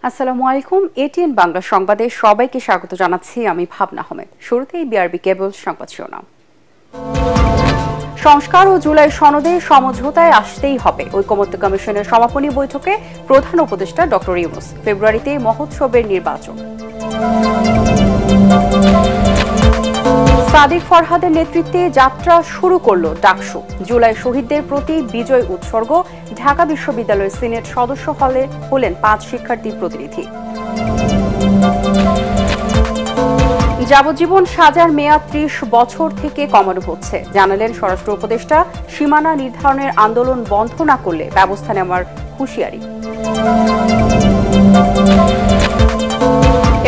আসসালামু আলাইকুম। এটিএন বাংলা সংবাদে সবাইকে স্বাগত জানাচ্ছি আমি ভাবনা আহমেদ। শুরুতেই বিআরবি কেবল সংবাদ শিরোনাম। সংস্কার ও জুলাই সনদে সমঝোতায় আসতেই হবে, ঐকমত্য কমিশনের সমাপনী বৈঠকে প্রধান উপদেষ্টা ডক্টর ইউনূস। ফেব্রুয়ারিতে মহোৎসবের নির্বাচন। সাদিক ফরহাদের নেতৃত্বে যাত্রা শুরু করল ডাকসু। জুলাই শহীদদের প্রতি বিজয় উৎসর্গ। ঢাকা বিশ্ববিদ্যালয়ের সিনেট সদস্য হলেন 5 শিক্ষার্থী প্রতিনিধি। যাবজ্জীবন সাজার মেয়াদ 30 বছর থেকে কমানো হচ্ছে, জানালেন স্বরাষ্ট্র উপদেষ্টা। সীমানা নির্ধারণের আন্দোলন বন্ধ না করলে ব্যবস্থা নেওয়ার হুঁশিয়ারি।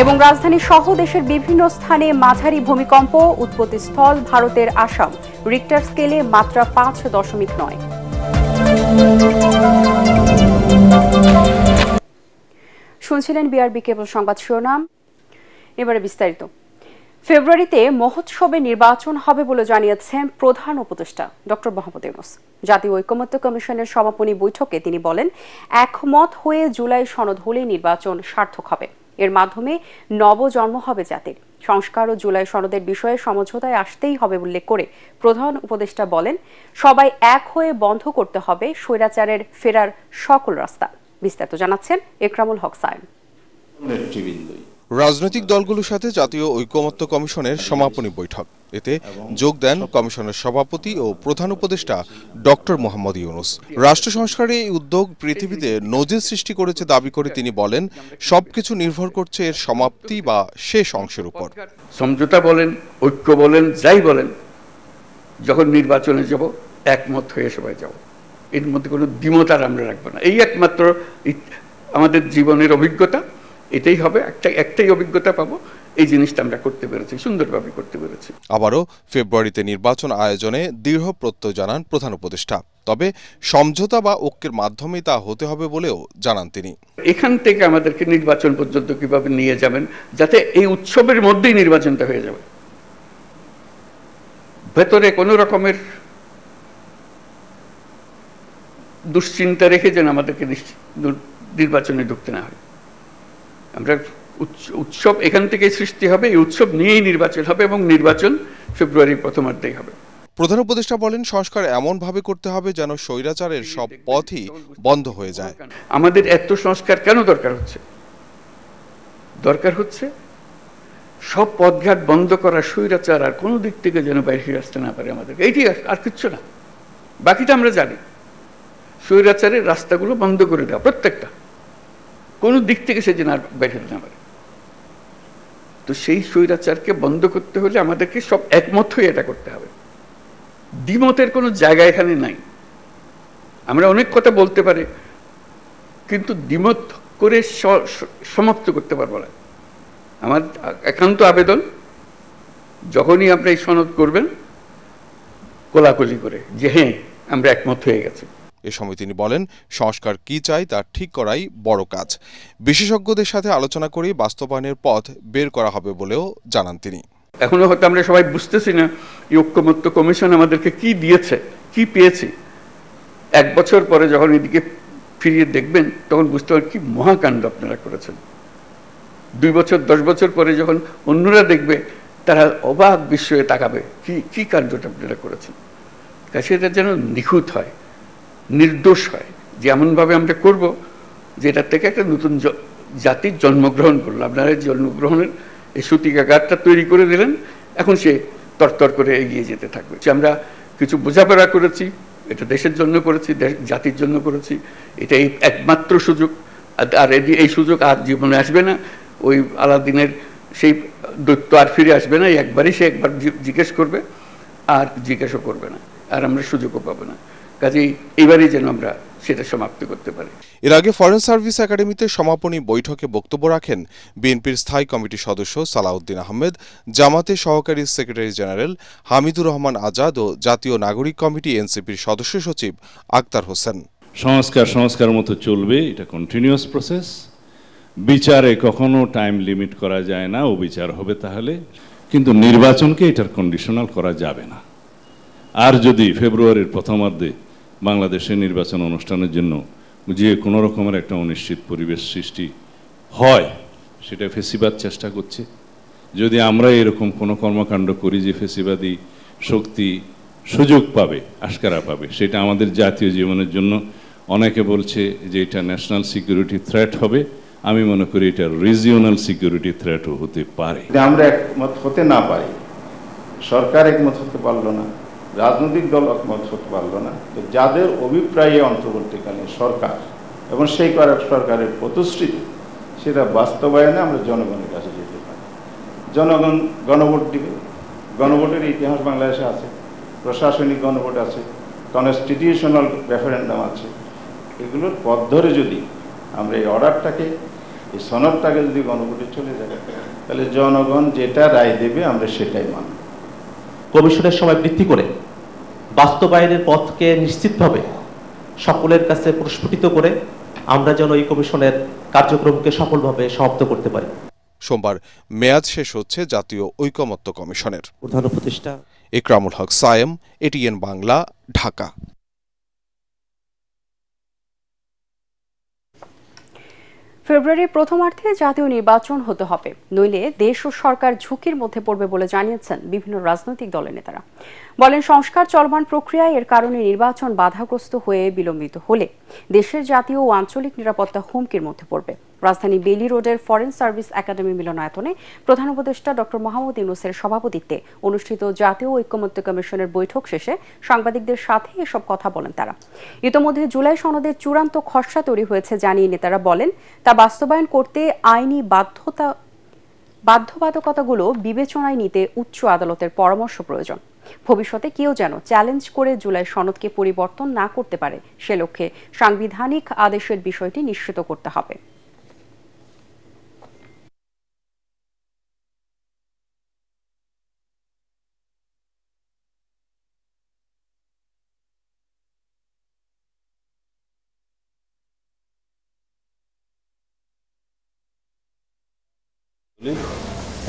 এবং রাজধানী সহ দেশের বিভিন্ন স্থানে মাঝারি ভূমিকম্প, উৎপত্তিস্থল ভারতের আসাম। রিক্টার স্কেলে মাত্রা 5.9। শুনছিলেন বিআরবি কেবল সংবাদ শিরোনাম। এবারে বিস্তারিত। ফেব্রুয়ারিতে মহোৎসবে নির্বাচন হবে বলে জানিয়েছেন প্রধান উপদেষ্টা ডক্টর মোহাম্মদ ইউনূস। জাতীয় ঐকমত্য কমিশনের সমাপনী বৈঠকে তিনি বলেন, একমত হয়ে জুলাই সনদ হলেই নির্বাচন সার্থক হবে। এর মাধ্যমে নবজন্ম হবে জাতির। সংস্কার ও জুলাই সনদের বিষয়ে সমঝোতায় আসতেই হবে উল্লেখ করে প্রধান উপদেষ্টা বলেন, সবাই এক হয়ে বন্ধ করতে হবে স্বৈরাচারের ফেরার সকল রাস্তা। বিস্তারিত জানাচ্ছেন একরামুল হক সায়েম। রাজনৈতিক দলগুলোর সাথে জাতীয় ঐকমত্য কমিশনের সমাপনী বৈঠক। এতে যোগ দেন কমিশনের সভাপতি ও প্রধান উপদেষ্টা ডক্টর মোহাম্মদ ইউনূস। রাষ্ট্র সংস্কারে এই উদ্যোগ পৃথিবীতে নজির সৃষ্টি করেছে দাবি করে তিনি বলেন, সবকিছু নির্ভর করছে এর সমাপ্তি বা শেষ অংশের উপর। সমঝোতা বলেন, ঐক্য বলেন, যাই বলেন, যখন নির্বাচনে যাব একমত হয়ে সবাই যাব। এর মধ্যে কোনো দ্বিমত আর আমরা রাখবো না। এই একমাত্র আমাদের জীবনের অভিজ্ঞতা, এটাই হবে। একটাই অভিজ্ঞতা পাবো। এই জিনিসটা আমরা করতে পেরেছি, সুন্দরভাবে করতে পেরেছি। আবারও ফেব্রুয়ারিতে নির্বাচন আয়োজনে দৃঢ় প্রত্যয় জানান প্রধান উপদেষ্টা। তবে সমঝোতা বা ঐক্যের মাধ্যমে তা হতে হবে বলেও জানান তিনি। এখান থেকে আমাদেরকে নির্বাচন পর্যন্ত কিভাবে নিয়ে যাবেন, যাতে এই উৎসবের মধ্যেই নির্বাচনটা হয়ে যাবে। ভেতরে কোনো রকমের দুশ্চিন্তা রেখে যেন আমাদেরকে নির্বাচনে ঢুকতে না হয়। আমরা উৎসব এখান থেকে সৃষ্টি হবে, এই উৎসব নিয়েই নির্বাচন হবে এবং নির্বাচন ফেব্রুয়ারির প্রথমার্ধেই হবে। প্রধান উপদেষ্টা বলেন, সংস্কার এমন ভাবে করতে হবে যেন স্বৈরাচারের সব পথই বন্ধ হয়ে যায়। আমাদের এত সংস্কার কেন দরকার হচ্ছে? দরকার হচ্ছে সব পথঘাট বন্ধ করা, স্বৈরাচার আর কোনো দিক থেকে যেন বাইরে আসতে না পারে আমাদেরকে। এইটি আর কিচ্ছু না, বাকিটা আমরা জানি। স্বৈরাচারের রাস্তাগুলো বন্ধ করে দেওয়া, প্রত্যেকটা, কোনো দিক থেকে সে যেন আর বাইরে না পারে। তো সেই স্বৈরাচারকে বন্ধ করতে হলে আমাদেরকে সব একমত হয়ে এটা করতে হবে। দ্বিমতের কোনো জায়গা এখানে নাই। আমরা অনেক কথা বলতে পারি, কিন্তু দ্বিমত করে সমাপ্ত করতে পারবো না। আমার একান্ত আবেদন, যখনই আপনি এই সনদ করবেন, কোলাকুলি করে যে হ্যাঁ আমরা একমত হয়ে গেছি। এ সময় তিনি বলেন, সংস্কার কি চাই তা ঠিক করাই বড় কাজ। বিশেষজ্ঞদের সাথে আলোচনা করে বাস্তবায়নের পথ বের করা হবে বলেও জানান তিনি। এখনো হয়তো আমরা সবাই বুঝতেছি না এই ঐকমত্য কমিশন আমাদেরকে কি দিয়েছে, কি পেয়েছি। 1 বছর পরে যখন এদিকে ফিরিয়ে দেখবেন, তখন বুঝতে পারবেন কি মহাকাণ্ড আপনারা করেছেন। 2 বছর 10 বছর পরে যখন অন্যরা দেখবে, তারা অবাক বিস্ময়ে তাকাবে, কি কাণ্ডটা আপনারা করেছেন। কাছে এটা যেন নিখুঁত হয়, নির্দোষ হয়, যেমনভাবে আমরা করব যেটার থেকে একটা নতুন জাতির জন্মগ্রহণ করলো। আপনারা জন্মগ্রহণের এই সূতিকাগারটা তৈরি করে দিলেন, এখন সে তরতর করে এগিয়ে যেতে থাকবে। আমরা কিছু বোঝাপড়া করেছি, এটা দেশের জন্য করেছি, জাতির জন্য করেছি। এটাই একমাত্র সুযোগ। আর এই সুযোগ আর জীবনে আসবে না। ওই আলাদিনের সেই দৈত্য আর ফিরে আসবে না। একবারই সে একবার জিজ্ঞেস করবে, আর জিজ্ঞাসা করবে না, আর আমরা সুযোগও পাবো না। কাজেই এবারই যেন আমরা সেটা সমাপ্ত করতে পারি। এর আগে ফরেন সার্ভিস একাডেমিতে সমাপনী বৈঠকে বক্তব্য রাখেন বিএনপির স্থায়ী কমিটির সদস্য সালাউদ্দিন আহমেদ, জামাতের সহকারী সেক্রেটারি জেনারেল হামিদুর রহমান আজাদ ও জাতীয় নাগরিক কমিটি এনসিপির সদস্য সচিব আক্তার হোসেন। সংস্কার মতো চলবে, এটা কন্টিনিউয়াস প্রসেস। বিচারে কখনো টাইম লিমিট করা যায় না, ও বিচার হবে তাহলে, কিন্তু নির্বাচনকে এটার কন্ডিশনাল করা যাবে না। আর যদি ফেব্রুয়ারির প্রথমার্ধে বাংলাদেশের নির্বাচন অনুষ্ঠানের জন্য যে কোনো রকমের একটা অনিশ্চিত পরিবেশ সৃষ্টি হয় সেটা ফেসিবাদ চেষ্টা করছে। যদি আমরা এরকম কোনো কর্মকাণ্ড করি যে ফেসিবাদী শক্তি সুযোগ পাবে, আশকারা পাবে, সেটা আমাদের জাতীয় জীবনের জন্য অনেকে বলছে যে এটা ন্যাশনাল সিকিউরিটি থ্রেট হবে। আমি মনে করি এটা রিজিওনাল সিকিউরিটি থ্রেটও হতে পারে। আমরা একমত হতে না পারি, সরকার একমত হতে পারলো না, রাজনৈতিক দল একমত হতে পারলো না, তো যাদের অভিপ্রায়ে অন্তর্বর্তীকালীন সরকার এবং সেই সরকারের প্রতিশ্রুতি সেটা বাস্তবায়নে আমরা জনগণের কাছে যেতে পারি। জনগণ গণভোট দিবে, গণভোটের ইতিহাস বাংলাদেশে আছে, প্রশাসনিক গণভোট আছে, কনস্টিটিউশনাল রেফারেন্ডাম আছে। এগুলোর পথ ধরে যদি আমরা এই অর্ডারটাকে, এই সনদটাকে যদি গণভোটে চলে যায়, তাহলে জনগণ যেটা রায় দেবে আমরা সেটাই মানব। কমিশনের সময় বৃদ্ধি করে বাস্তবায়নের পথকে নিশ্চিতভাবে সকলের কাছে প্রস্ফুটিত করে আমরা যেন এই কমিশনের কার্যক্রমকে সফলভাবে সমাপ্ত করতে পারি। সোমবার মেয়াদ শেষ হচ্ছে জাতীয় ঐকমত্য কমিশনের। প্রধান উপদেষ্টা ইকরামুল হক সায়েম, এটিএন বাংলা, ঢাকা। ফেব্রুয়ারির প্রথমার্ধে জাতীয় নির্বাচন হতে হবে, নইলে দেশ ও সরকার ঝুঁকির মধ্যে পড়বে বলে জানিয়েছেন বিভিন্ন রাজনৈতিক দলের নেতারা। বলেন, সংস্কার চলমান প্রক্রিয়ায় এর কারণে নির্বাচন বাধাগ্রস্ত হয়ে বিলম্বিত হলে দেশের জাতীয় ও আঞ্চলিক নিরাপত্তা হুমকির মধ্যে পড়বে। রাজধানী বেইলি রোডের ফরেন সার্ভিস একাডেমি মিলনায়তনে প্রধান উপদেষ্টা ডক্টর মোহাম্মদ ইউনূসের সভাপতিত্বে অনুষ্ঠিত জাতীয় ঐকমত্য কমিশনের বৈঠক শেষে সাংবাদিকদের সাথে এসব কথা বলেন তারা। ইতোমধ্যে জুলাই সনদের চূড়ান্ত খসড়া তৈরি হয়েছে জানিয়ে নেতারা বলেন, তা বাস্তবায়ন করতে আইনি বাধ্যবাধকতাগুলো বিবেচনায় নিতে উচ্চ আদালতের পরামর্শ প্রয়োজন। ভবিষ্যতে কেউ যেন চ্যালেঞ্জ করে জুলাই সনদকে পরিবর্তন না করতে পারে, সে লক্ষ্যে সাংবিধানিক আদেশের বিষয়টি নিশ্চিত করতে হবে।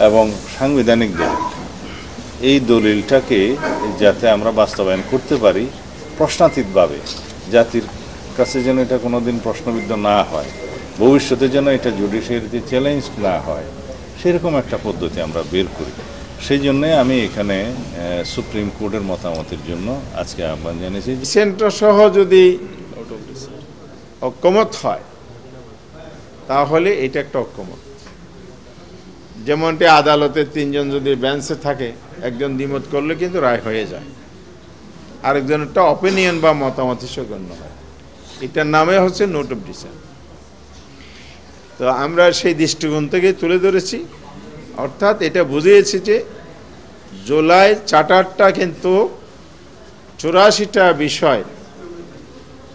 এবং সাংবিধানিক দলিল, এই দলিলটাকে যাতে আমরা বাস্তবায়ন করতে পারি প্রশ্নাতীতভাবে, জাতির কাছে যেন এটা কোনোদিন প্রশ্নবিদ্ধ না হয়, ভবিষ্যতে যেন এটা জুডিশিয়ারিতে চ্যালেঞ্জ না হয়, সেরকম একটা পদ্ধতি আমরা বের করি। সেই জন্যে আমি এখানে সুপ্রিম কোর্টের মতামতের জন্য আজকে আহ্বান জানিয়েছি। সেন্টার সহ যদি ঐকমত হয় তাহলে এটা একটা ঐকমত। যেমনটি আদালতের তিনজন যদি বেঞ্চে থাকে, একজন দ্বিমত করলে কিন্তু রায় হয়ে যায়, আরেকজনেরটা অপিনিয়ন বা মতামত হিসেবে গণ্য হয়। এটার নামে হচ্ছে নোট অফ ডিসেন্ট। তো আমরা সেই দৃষ্টিকোণ থেকে তুলে ধরেছি, অর্থাৎ এটা বুঝিয়েছি যে জুলাই চার্টারটা কিন্তু 84টা বিষয়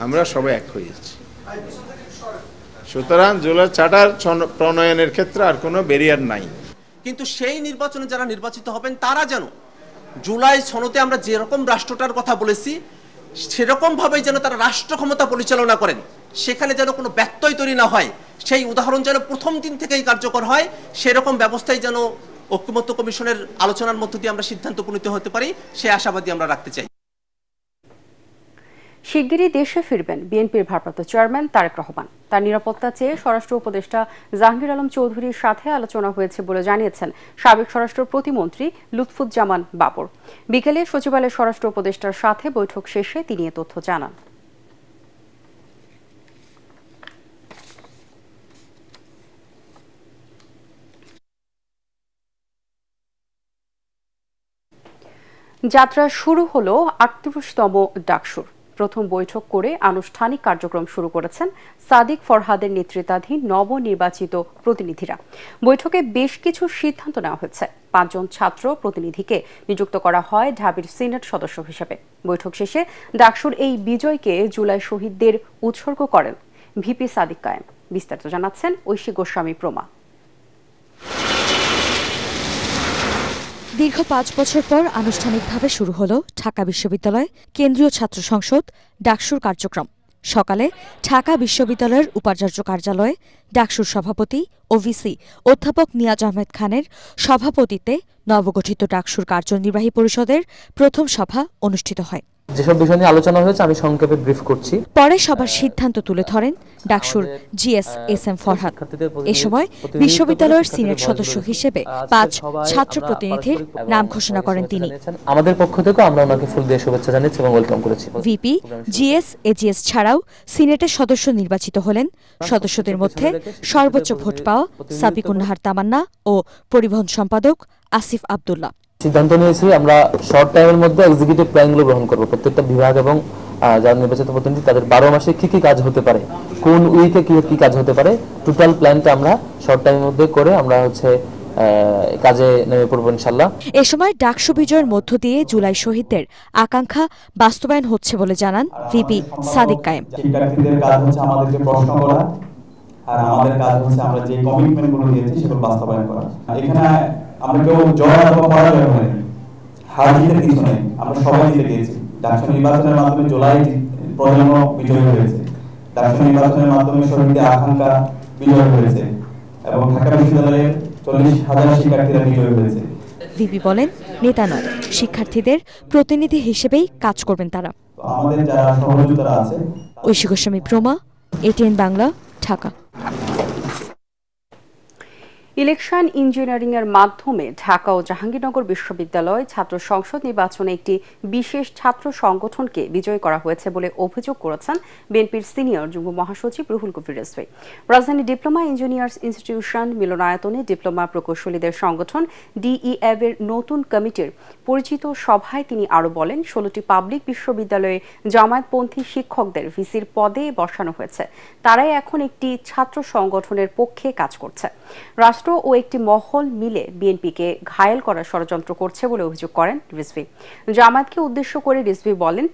আমরা সবাই এক হয়েছি। সুতরাং জুলাই চার্টার প্রণয়নের ক্ষেত্রে আর কোনো ব্যারিয়ার নাই। কিন্তু সেই নির্বাচনে যারা নির্বাচিত হবেন তারা যেন জুলাই সনদে আমরা যেরকম রাষ্ট্রটার কথা বলেছি সেরকম ভাবে যেন তারা রাষ্ট্র ক্ষমতা পরিচালনা করেন, সেখানে যেন কোনো ব্যত্যয় তৈরি না হয়, সেই উদাহরণ যেন প্রথম দিন থেকেই কার্যকর হয়, সেরকম ব্যবস্থায় যেন ঐকমত্য কমিশনের আলোচনার মধ্য দিয়ে আমরা সিদ্ধান্ত উপনীত হতে পারি, সে আশাবাদী আমরা রাখতে চাই। শিগগিরই দেশে ফিরবেন বিএনপির ভারপ্রাপ্ত চেয়ারম্যান তারেক রহমান। তার নিরাপত্তা চেয়ে স্বরাষ্ট্র উপদেষ্টা জাহাঙ্গীর আলম চৌধুরীর সাথে আলোচনা হয়েছে বলে জানিয়েছেন সাবেক স্বরাষ্ট্র প্রতিমন্ত্রী লুৎফুজ্জামান বাবর। বিকেলে সচিবালয়ের স্বরাষ্ট্র উপদেষ্টার সাথে বৈঠক শেষে তিনি এ তথ্য জানান। যাত্রা শুরু হলো ৩৮তম ডাকসুর। প্রথম বৈঠক করে আনুষ্ঠানিক কার্যক্রম শুরু করেছেন সাদিক ফরহাদের নেতৃত্বাধীন নবনির্বাচিত প্রতিনিধিরা। বৈঠকে বেশ কিছু সিদ্ধান্ত নেওয়া হয়েছে। ৫ জন ছাত্র প্রতিনিধিকে নিযুক্ত করা হয় ঢাবির সিনেট সদস্য হিসেবে। বৈঠক শেষে ডাকসুর এই বিজয়কে জুলাই শহীদদের উৎসর্গ করেন ভিপি সাদিক কায়েম। বিস্তারিত জানাচ্ছেন ঐশী গোস্বামী প্রমা। দীর্ঘ ৫ বছর পর আনুষ্ঠানিকভাবে শুরু হল ঢাকা বিশ্ববিদ্যালয় কেন্দ্রীয় ছাত্র সংসদ ডাকসুর কার্যক্রম। সকালে ঢাকা বিশ্ববিদ্যালয়ের উপাচার্য কার্যালয়ে ডাকসুর সভাপতি ও ভিসি অধ্যাপক নিয়াজ আহমেদ খানের সভাপতিত্বে নবগঠিত ডাকসুর কার্যনির্বাহী পরিষদের প্রথম সভা অনুষ্ঠিত হয়। যেসব বিষয় নিয়ে আলোচনা হয়েছে আমি সংক্ষেপে ব্রিফ করছি। পরে সবার সিদ্ধান্ত তুলে ধরেন ডাকসুর জিএস এস এম ফরহাদ। এ সময় বিশ্ববিদ্যালয়ের সিনেট সদস্য হিসেবে 5 ছাত্র প্রতিনিধির নাম ঘোষণা করেন তিনি। আমাদের পক্ষ থেকে আমরা ওনাকে ফুল দিয়ে শুভেচ্ছা জানিয়েছি এবং ওয়েলকাম করেছি। ভিপি, জিএস, এজিএস ছাড়াও সিনেটের সদস্য নির্বাচিত হলেন সদস্যদের মধ্যে সর্বোচ্চ ভোট পাওয়া সাবিকুন নাহার তামান্না ও পরিবহন সম্পাদক আসিফ আব্দুল্লাহ। সিদ্ধান্ত নিয়েছি আমরা শর্ট টাইমের মধ্যে এক্সিকিউটিভ প্ল্যানগুলো গ্রহণ করব। প্রত্যেকটা বিভাগ এবং যারা নির্বাচিত প্রতিনিধি তাদের 12 মাসে কি কি কাজ হতে পারে, কোন উইকে কি কাজ হতে পারে, টোটাল প্ল্যানটা আমরা শর্ট টাইমের মধ্যে করে আমরা কাজে নেমে পড়বো ইনশাআল্লাহ। এ সময় ডাকসু বিজয়ের মধ্য দিয়ে জুলাই শহীদদের আকাঙ্ক্ষা বাস্তবায়ন হচ্ছে বলে জানান ভিপি সাদিক কায়েম। শিক্ষার্থীদের কাজ হচ্ছে আমাদেরকে প্রশ্ন করা, আর আমাদের কাজ হচ্ছে আমরা যে কমিটমেন্টগুলো দিয়েছি সেগুলো বাস্তবায়ন করা। এখানে আমরা কেউ জয় অথবা পরাজয় হয়নি, হার জিতের কিছু নেই, আমরা সবাই জিতে গিয়েছি। ডাকসু নির্বাচনের মাধ্যমে জুলাই প্রজন্ম বিজয়ী হয়েছে, ডাকসু নির্বাচনের মাধ্যমে শহীদদের আকাঙ্ক্ষা বিজয় হয়েছে এবং ঢাকা বিশ্ববিদ্যালয়ের 40,000 শিক্ষার্থীরা বিজয়ী হয়েছে। ভিপি বলেন, নেতা নয়, শিক্ষার্থীদের প্রতিনিধি হিসেবেই কাজ করবেন তারা। আমাদের যারা সহযোগিতা আছে। Aishi Goswami Proma, ATN Bangla, Dhaka. Election engineering এর মাধ্যমে ঢাকা ও জাহাঙ্গীরনগর বিশ্ববিদ্যালয় ছাত্র সংসদ নির্বাচনে একটি বিশেষ ছাত্র সংগঠনকে বিজয়ী করা হয়েছে বলে অভিযোগ করেছেন বিএনপির সিনিয়র যুগ্ম মহাসচিব রুহুল কবির রিজভী। রাজধানী ডিপ্লোমা ইঞ্জিনিয়ার্স ইনস্টিটিউশন মিলনায়তনে ডিপ্লোমা প্রকৌশলীদের সংগঠন ডিইএব এর নতুন কমিটির পরিচিত সভায় তিনি আরও বলেন, 16টি পাবলিক বিশ্ববিদ্যালয়ে জামায়াতপন্থী শিক্ষকদের ভিসির পদে বসানো হয়েছে। তারাই এখন একটি ছাত্র সংগঠনের পক্ষে কাজ করছে। রাষ্ট্র ও একটি মহল মিলে বিএনপিকে ঘায়েল করার ষড়যন্ত্র করছে বলে অভিযোগ করেন রিজভী। জামায়াতকে উদ্দেশ্য করে রিজভী বলেন,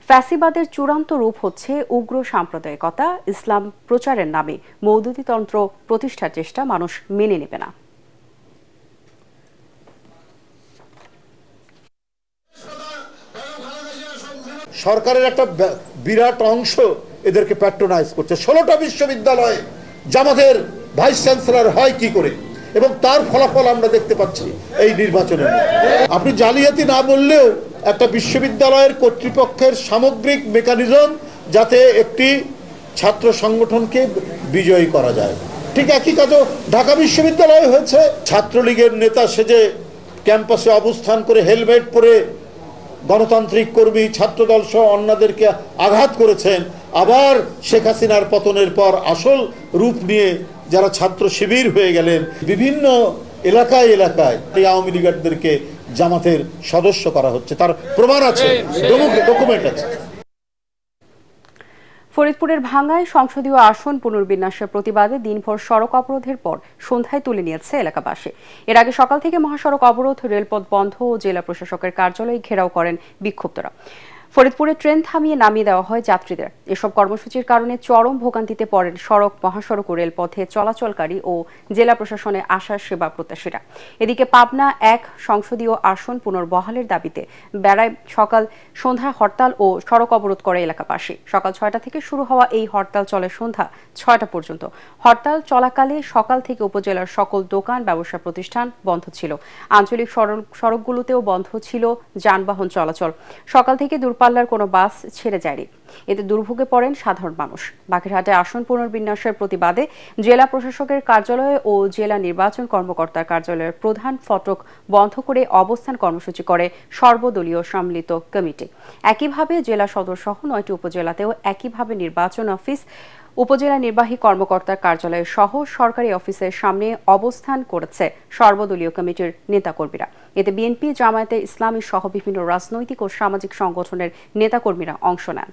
ফ্যাসিবাদের চূড়ান্ত রূপ হচ্ছে উগ্র সাম্প্রদায়িকতা, ইসলাম প্রচারের নামে মওদুদিতন্ত্র প্রতিষ্ঠার চেষ্টা মানুষ মেনে নেবে না। সরকারের একটা বিরাট অংশ এদেরকে প্যাট্রোনাইজ করছে। 16টা বিশ্ববিদ্যালয়ে জামাতের ভাইস চ্যান্সেলর হয় কি করে, এবং তার ফলাফল আমরা দেখতে পাচ্ছি এই নির্বাচনের। আপনি জালিয়াতি না বললেও একটা বিশ্ববিদ্যালয়ের কর্তৃপক্ষের সামগ্রিক মেকানিজম যাতে একটি ছাত্র সংগঠনকে বিজয়ী করা যায়, ঠিক একই কাজও ঢাকা বিশ্ববিদ্যালয়ে হয়েছে। ছাত্রলীগের নেতা সেজে ক্যাম্পাসে অবস্থান করে হেলমেট পরে গণতান্ত্রিক কর্মী, ছাত্রদল সহ অন্যদেরকে আঘাত করেছেন। আবার শেখ হাসিনার পতনের পর আসল রূপ নিয়ে যারা ছাত্র শিবির হয়ে গেলেন, বিভিন্ন এলাকায় এই আওয়ামী লীগারদেরকে জামাতের সদস্য করা হচ্ছে, তার প্রমাণ আছে, ডকুমেন্ট আছে। ফরিদপুরের ভাঙ্গায় সংসদীয় আসন পুনর্বিন্যাসের প্রতিবাদে দিনভর সড়ক অবরোধের পর সন্ধ্যায় তুলে নিয়েছে এলাকাবাসী। এর আগে সকাল থেকে মহাসড়ক অবরোধ, রেলপথ বন্ধ ও জেলা প্রশাসকের কার্যালয় ঘেরাও করেন বিক্ষুব্ধরা। ফরিদপুরে ট্রেন থামিয়ে নামিয়ে দেওয়া হয় যাত্রীদের। এসব কর্মসূচির কারণে চরম ভোগান্তিতে পড়েন সড়ক, মহাসড়ক ও রেলপথে চলাচলকারী ও জেলা প্রশাসনে আসার সেবা প্রত্যাশীরা। এদিকে পাবনা 1 সংসদীয় আসন পুনর্বহালের দাবিতে বেড়ায় সকাল সন্ধ্যা হরতাল ও সড়ক অবরোধ করে এলাকাবাসী। সকাল 6টা থেকে শুরু হওয়া এই হরতাল চলে সন্ধ্যা 6টা পর্যন্ত। হরতাল চলাকালে সকাল থেকে উপজেলার সকল দোকান, ব্যবসা প্রতিষ্ঠান বন্ধ ছিল। আঞ্চলিক সড়কগুলোতেও বন্ধ ছিল যানবাহন চলাচল। সকাল থেকে পাল্লার কোনো বাস ছেড়ে যায়নি। এতে দুর্ভোগে পড়েন সাধারণ মানুষ। বাগেরহাটে আসন পুনর্বিন্যাসের প্রতিবাদে জেলা প্রশাসকের কার্যালয় ও জেলা নির্বাচন কর্মকর্তার কার্যালয়ের প্রধান ফটক বন্ধ করে অবস্থান কর্মসূচি করে সর্বদলীয় সম্মিলিত কমিটি। একইভাবে জেলা সদর সহ 9টি উপজেলাতেও একইভাবে নির্বাচন অফিস, উপজেলা নির্বাহী কর্মকর্তার কার্যালয় সহ সরকারি অফিসের সামনে অবস্থান করেছে সর্বদলীয় কমিটির নেতাকর্মীরা। এতে বিএনপি, জামায়াতে ইসলামী সহ বিভিন্ন রাজনৈতিক ও সামাজিক সংগঠনের নেতাকর্মীরা অংশ নেন।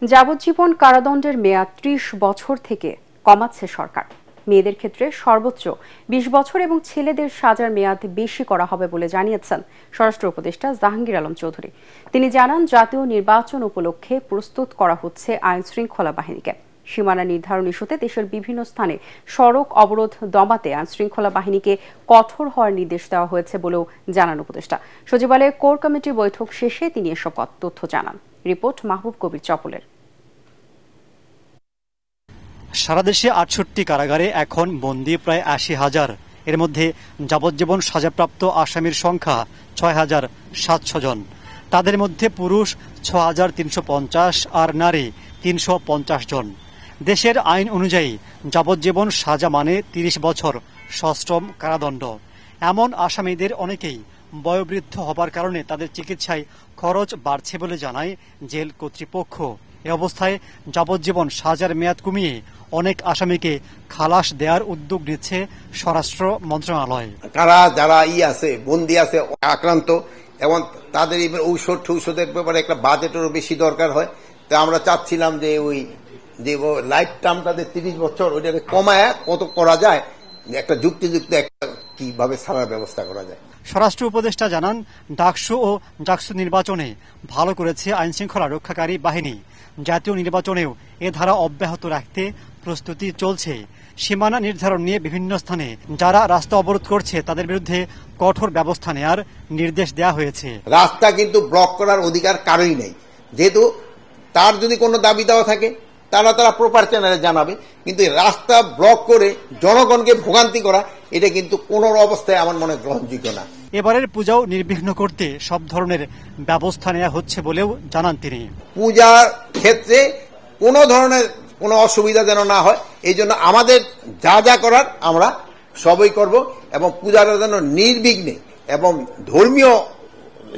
যাবজ্জীবন কারাদণ্ডের মেয়াদ 30 বছর থেকে কমাচ্ছে সরকার। মেয়েদের ক্ষেত্রে সর্বোচ্চ 20 বছর এবং ছেলেদের সাজার মেয়াদ বেশি করা হবে বলে জানিয়েছেন স্বরাষ্ট্র উপদেষ্টা জাহাঙ্গীর আলম চৌধুরী। তিনি জানান, জাতীয় নির্বাচন উপলক্ষে প্রস্তুত করা হচ্ছে আইন শৃঙ্খলা বাহিনীকে। সীমানা নির্ধারণ ইস্যুতে দেশের বিভিন্ন স্থানে সড়ক অবরোধ দমাতে আইন শৃঙ্খলা বাহিনীকে কঠোর হওয়ার নির্দেশ দেওয়া হয়েছে বলেও জানান উপদেষ্টা। সচিবালয়ে কোর কমিটির বৈঠক শেষে তিনি এসব তথ্য জানান। রিপোর্ট মাহবুব কবির চপলের। সারা দেশে ৬৮ কারাগারে এখন বন্দী প্রায় ৮০,০০০। এর মধ্যে যাবজ্জীবন সাজাপ্রাপ্ত আসামির সংখ্যা ৬,৭০০ জন। তাদের মধ্যে পুরুষ ৬,৩৫০ আর নারী ৩৫০ জন। দেশের আইন অনুযায়ী যাবজ্জীবন সাজা মানে ৩০ বছর সশ্রম কারাদণ্ড। এমন আসামিদের অনেকেই বয়োবৃদ্ধ হবার কারণে তাদের চিকিৎসায় খরচ বাড়ছে বলে জানায় জেল কর্তৃপক্ষ। এ অবস্থায় যাবজ্জীবন সাজার মেয়াদ কমিয়ে অনেক আসামিকে খালাস দেওয়ার উদ্যোগ নিচ্ছে স্বরাষ্ট্র মন্ত্রণালয়। কারা যারা আছে বন্দী আছে আক্রান্ত এবং তাদের ঔষধের ব্যাপারে একটা বাজেটেরও বেশি দরকার হয়। তো আমরা চাচ্ছিলাম যে ওই যে লাইফ টার্ম তাদের 30 বছর ওইটাকে কমায় কত করা যায়, একটা যুক্তিযুক্ত একটা কিভাবে ছাড়ার ব্যবস্থা করা যায়। স্বরাষ্ট্র উপদেষ্টা জানান, ডাকসু ও জাকসু নির্বাচনে ভালো করেছে আইন শৃঙ্খলা রক্ষাকারী বাহিনী। জাতীয় নির্বাচনেও এ ধারা অব্যাহত রাখতে প্রস্তুতি চলছে। সীমানা নির্ধারণ নিয়ে বিভিন্ন স্থানে যারা রাস্তা অবরোধ করছে তাদের বিরুদ্ধে কঠোর ব্যবস্থা নেওয়ার নির্দেশ দেওয়া হয়েছে। রাস্তা কিন্তু ব্লক করার অধিকার কারোই নেই, যেহেতু তার যদি কোনো দাবি দেওয়া থাকে তারা প্রপার চ্যানেলে জানাবে, কিন্তু রাস্তা ব্লক করে জনগণকে ভোগান্তি করা এটা কিন্তু কোন অবস্থায় আমার মনে গ্রহণযোগ্য না। এবারের পূজাও নির্বিঘ্ন করতে সব ধরনের ব্যবস্থা নেওয়া হচ্ছে বলেও জানান তিনি। পূজার ক্ষেত্রে কোনো ধরনের কোনো অসুবিধা যেন না হয়, এই জন্য আমাদের যা যা করার আমরা সবই করব এবং পূজাটা যেন নির্বিঘ্নে এবং ধর্মীয়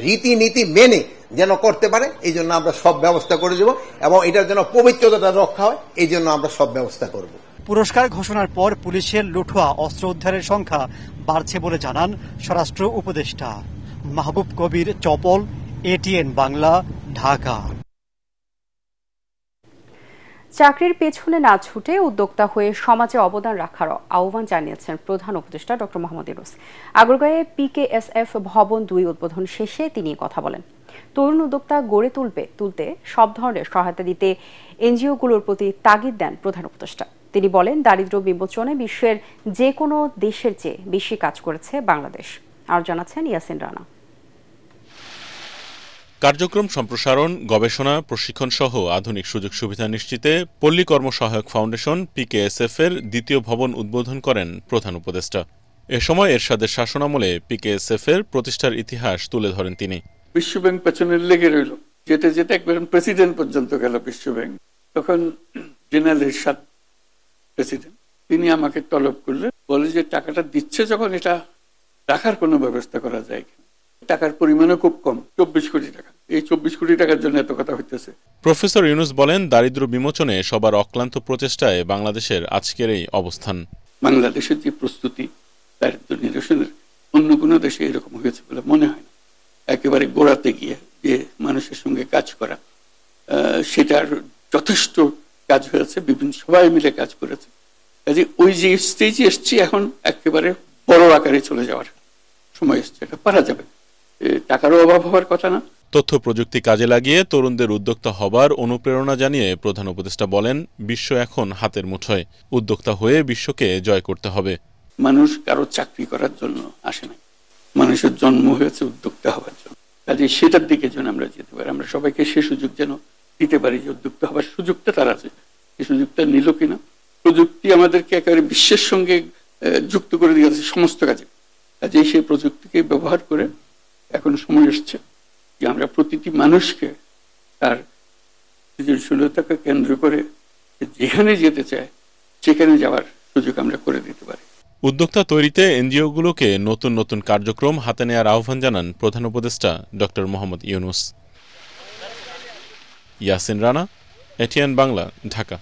রীতিনীতি মেনে যেন করতে পারে, এই জন্য আমরা সব ব্যবস্থা করে দেব এবং এটার জন্য পবিত্রতা রক্ষা হয়, এই জন্য আমরা সব ব্যবস্থা করব। পুরস্কার ঘোষণার পর পুলিশের লুঠুয়া অস্ত্র উদ্ধারের সংখ্যা বাড়ছে বলে জানান স্বরাষ্ট্র উপদেষ্টা। মাহবুব কবির, চপল, এটিএন বাংলা, ঢাকা। চাকরির পেছনে না ছুটে উদ্যোক্তা হয়ে সমাজে অবদান রাখার আহ্বান জানিয়েছেন প্রধান উপদেষ্টা ডক্টর মোহাম্মদ ইউনূস। আগারগাঁয়ে পিকেএসএফ ভবন 2 উদ্বোধন শেষে তিনি কথা বলেন। তরুণ উদ্যোক্তা গড়ে তুলতে সব ধরনের সহায়তা দিতে এনজিওগুলোর প্রতি তাগিদ দেন প্রধান উপদেষ্টা। তিনি বলেন, দারিদ্র্য বিমোচনে বিশ্বের যে কোনো দেশের চেয়ে বেশি কাজ করেছে বাংলাদেশ। আর জানাচ্ছেন ইয়াসিন রানা। কার্যক্রম সম্প্রসারণ, গবেষণা, প্রশিক্ষণ সহ আধুনিক সুযোগ সুবিধা নিশ্চিতে পল্লী কর্মসহায়ক ফাউন্ডেশন পিকেএসএফ এর 2য় ভবন উদ্বোধন করেন প্রধান উপদেষ্টা। এ সময় এরশাদের শাসনামলে পিকেএসএফ এর প্রতিষ্ঠার ইতিহাস তুলে ধরেন তিনি। বিশ্বব্যাংক পেছনে লেগে রইল, যেটা একবার প্রেসিডেন্ট পর্যন্ত গেল বিশ্বব্যাংক। তখন জেনারেল এরশাদ প্রেসিডেন্ট, তিনি আমাকে তলব করলেন, বলে যে টাকাটা দিচ্ছে যখন এটা রাখার কোনো ব্যবস্থা করা যায় কিনা। টাকার পরিমাণও খুব কম, 24 কোটি টাকা। এই 24 কোটি টাকার জন্য এত কথা হইতেছে। প্রফেসর ইউনূস বলেন, দারিদ্র্য বিমোচনে সবার অক্লান্ত প্রচেষ্টায় বাংলাদেশের আজকের এই অবস্থান। বাংলাদেশের যে প্রস্তুতি দারিদ্র্য নিরসনের অন্য কোনো দেশে এরকম হয়েছে বলে মনে হয় না। একেবারে গোড়াতে গিয়ে যে মানুষের সঙ্গে কাজ করা, সেটার যথেষ্ট কাজ হয়েছে, বিভিন্ন সবাই মিলে কাজ করেছে। কাজে ওই যে স্টেজে এসছি, এখন একেবারে বড় আকারে চলে যাওয়ার সময় এসছে। এটা পারা যাবে, টাকারও অভাব হওয়ার কথা না। তথ্য প্রযুক্তি কাজে লাগিয়ে তরুণদের উদ্যোক্তা হবার অনুপ্রেরণা জানিয়ে প্রধান উপদেষ্টা বলেন, বিশ্ব এখন হাতের মুঠোয়। উদ্যোক্তা হয়ে বিশ্বকে জয় করতে হবে। মানুষ কারো চাকরি করার জন্য আসে না, মানুষের জন্ম হয়েছে উদ্যোক্তা হওয়ার জন্য। কাজে সেটার দিকে যেন আমরা যেতে পারি, আমরা সবাইকে সে সুযোগ যেন দিতে পারি যে উদ্যোক্তা হওয়ার সুযোগটা তার আছে। এই সুযোগটা নিল কিনা। প্রযুক্তি আমাদেরকে একেবারে বিশ্বের সঙ্গে যুক্ত করে দিয়েছে সমস্ত কাজে। কাজে সেই প্রযুক্তিকে ব্যবহার করে এখন সময় এসছে যে আমরা প্রতিটি মানুষকে তার সৃজনশীলতাকে কেন্দ্র করে যেখানে যেতে চায় সেখানে যাওয়ার সুযোগ আমরা করে দিতে পারি। উদ্যোক্তা তৈরিতে এনজিওগুলোকে নতুন নতুন কার্যক্রম হাতে নেওয়ার আহ্বান জানান প্রধান উপদেষ্টা ডক্টর মোহাম্মদ ইউনূস। ইয়াসিন রানা, এটিএন বাংলা, ঢাকা।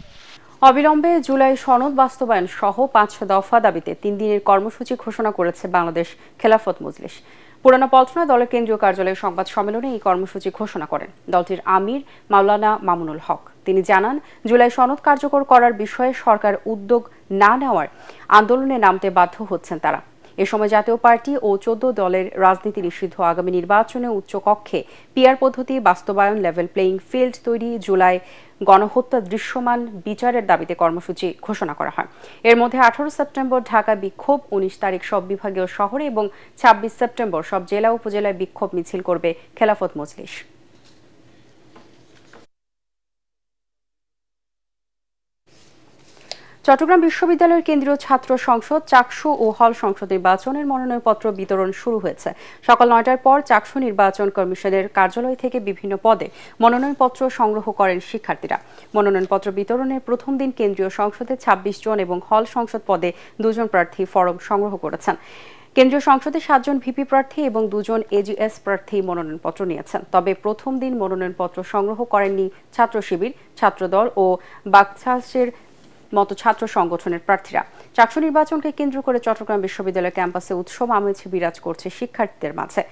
অবিলম্বে জুলাই সনদ বাস্তবায়ন সহ 5 দফা দাবিতে 3 দিনের কর্মসূচি ঘোষণা করেছে বাংলাদেশ খেলাফত মজলিস। পুরানা পল্টনা দলের কেন্দ্রীয় কার্যালয়ে সংবাদ সম্মেলনে এই কর্মসূচি ঘোষণা করেন দলটির আমির মাওলানা মামুনুল হক। তিনি জানান, জুলাই সনদ কার্যকর করার বিষয়ে সরকার উদ্যোগ না নেওয়ার আন্দোলনে নামতে বাধ্য হচ্ছেন তারা। এ সময় জাতীয় পার্টি ও 14 দলের রাজনীতি নিষিদ্ধ আগামী নির্বাচনে উচ্চ কক্ষে পিআর পদ্ধতি বাস্তবায়ন, লেভেল প্লেইং ফিল্ড তৈরি, জুলাই গণহত্যা দৃশ্যমান বিচারের দাবিতে কর্মসূচি ঘোষণা করা হয়। এর মধ্যে 18 সেপ্টেম্বর ঢাকা বিক্ষোভ, 19 তারিখ সব বিভাগীয় শহরে এবং 26 সেপ্টেম্বর সব জেলা উপজেলায় বিক্ষোভ মিছিল করবে খেলাফত মজলিস। চট্টগ্রাম বিশ্ববিদ্যালয়ের কেন্দ্রীয় ছাত্র সংসদ, চাকসু ও হল সংসদ নির্বাচনের মনোনয়নপত্র বিতরণ শুরু হয়েছে। সকাল 9টার পর চাকসু নির্বাচন কমিশনের কার্যালয় থেকে বিভিন্ন পদে মনোনয়নপত্র সংগ্রহ করেন শিক্ষার্থীরা। মনোনয়নপত্র বিতরণের প্রথম দিন কেন্দ্রীয় সংসদে 26 জন এবং হল সংসদ পদে 2 জন প্রার্থী ফরম সংগ্রহ করেছেন। কেন্দ্রীয় সংসদে 7 জন ভিপি প্রার্থী এবং 2 জন এজিএস প্রার্থী মনোনয়নপত্র নিয়েছেন। তবে প্রথম দিন মনোনয়নপত্র সংগ্রহ করেননি ছাত্র শিবির, ছাত্রদল ও বাকছাসের মতো ছাত্র সংগঠনের প্রার্থীরা। চাকসু নির্বাচনকে কেন্দ্র করে চট্টগ্রাম বিশ্ববিদ্যালয় ক্যাম্পাসে উৎসব আমেজ বিরাজ করছে শিক্ষার্থীদের মাঝে।